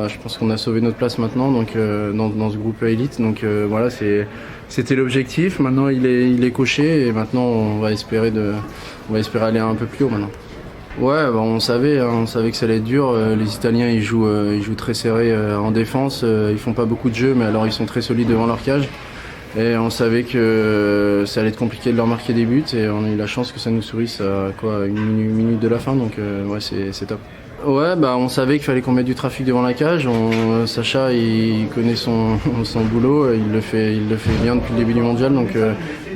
je pense qu'on a sauvé notre place maintenant donc, dans ce groupe élite. Donc voilà, c'était l'objectif. Maintenant, il est coché et maintenant, on va espérer aller un peu plus haut maintenant. Ouais, bah, on savait que ça allait être dur. Les Italiens, ils jouent très serré en défense. Ils font pas beaucoup de jeux, mais alors ils sont très solides devant leur cage. Et on savait que ça allait être compliqué de leur marquer des buts et on a eu la chance que ça nous sourisse à une minute de la fin, donc ouais, c'est top. Ouais, bah on savait qu'il fallait qu'on mette du trafic devant la cage. Sacha, il connaît son boulot, il le fait bien depuis le début du mondial, donc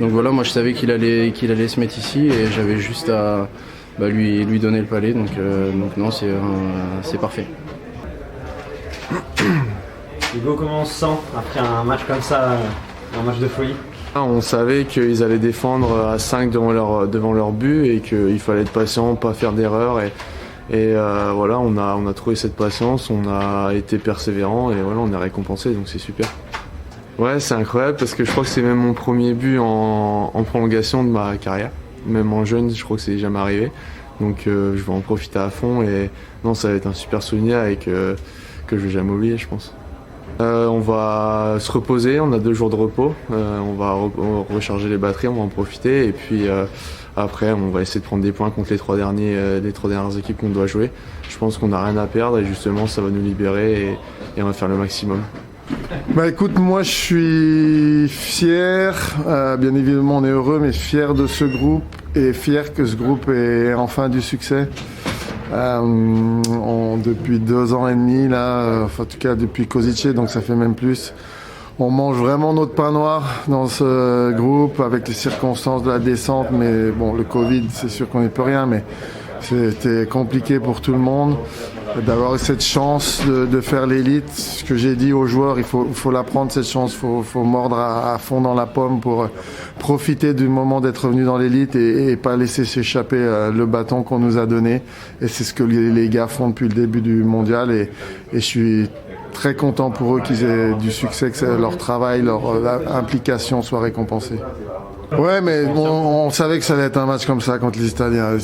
voilà, moi je savais qu'il allait se mettre ici et j'avais juste à lui donner le palais, donc non, c'est parfait. Hugo, comment on se sent après un match comme ça, un match de folie? On savait qu'ils allaient défendre à 5 devant leur but et qu'il fallait être patient, pas faire d'erreur. Et voilà, on a trouvé cette patience, on a été persévérant et voilà, on est récompensé, donc c'est super. Ouais, c'est incroyable parce que je crois que c'est même mon premier but en prolongation de ma carrière. Même en jeune, je crois que c'est jamais arrivé. Donc je vais en profiter à fond et non, ça va être un super souvenir et que je vais jamais oublier, je pense. On va se reposer, on a 2 jours de repos, on va recharger les batteries, on va en profiter et puis après on va essayer de prendre des points contre les 3 dernières équipes qu'on doit jouer. Je pense qu'on n'a rien à perdre et justement ça va nous libérer et on va faire le maximum. Bah écoute, moi je suis fier, bien évidemment on est heureux, mais fier de ce groupe et fier que ce groupe ait enfin du succès. Depuis 2 ans et demi, là, en tout cas depuis Košice, donc ça fait même plus. On mange vraiment notre pain noir dans ce groupe avec les circonstances de la descente, mais bon, le Covid, c'est sûr qu'on n'y peut rien, mais c'était compliqué pour tout le monde. D'avoir eu cette chance de faire l'élite, ce que j'ai dit aux joueurs, il faut la prendre cette chance, faut mordre à fond dans la pomme pour profiter du moment d'être revenu dans l'élite et pas laisser s'échapper le bâton qu'on nous a donné. Et c'est ce que les gars font depuis le début du mondial et je suis très content pour eux qu'ils aient du succès, que leur travail, leur implication soit récompensée. Ouais, mais on savait que ça allait être un match comme ça contre les Italiens.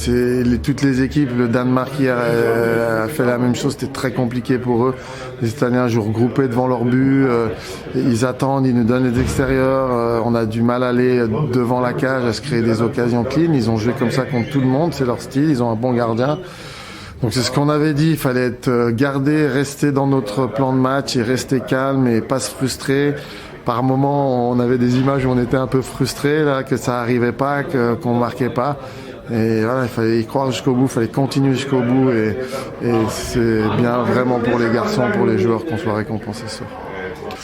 Toutes les équipes, le Danemark hier a fait la même chose, c'était très compliqué pour eux. Les Italiens jouent regroupés devant leur but, ils attendent, ils nous donnent les extérieurs, on a du mal à aller devant la cage, à se créer des occasions clean. Ils ont joué comme ça contre tout le monde, c'est leur style, ils ont un bon gardien. Donc c'est ce qu'on avait dit, il fallait être gardé, rester dans notre plan de match et rester calme et pas se frustrer. Par moments, on avait des images où on était un peu frustrés, là, que ça arrivait pas, qu'on marquait pas. Et voilà, il fallait y croire jusqu'au bout, il fallait continuer jusqu'au bout. Et c'est bien vraiment pour les garçons, pour les joueurs qu'on soit récompensés ce soir.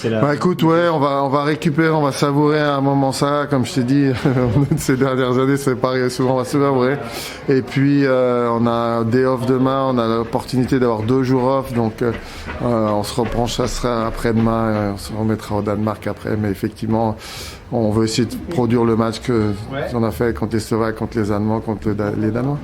Bah écoute, ouais, on va récupérer, on va savourer un moment ça, comme je t'ai dit, ces dernières années, c'est pareil, souvent on va savourer. Et puis on a day off demain, on a l'opportunité d'avoir 2 jours off, donc on se reprend, ça sera après-demain, on se remettra au Danemark après, mais effectivement, on veut essayer de produire le match qu'on a fait contre les Slovaques, contre les Allemands, contre les Danois.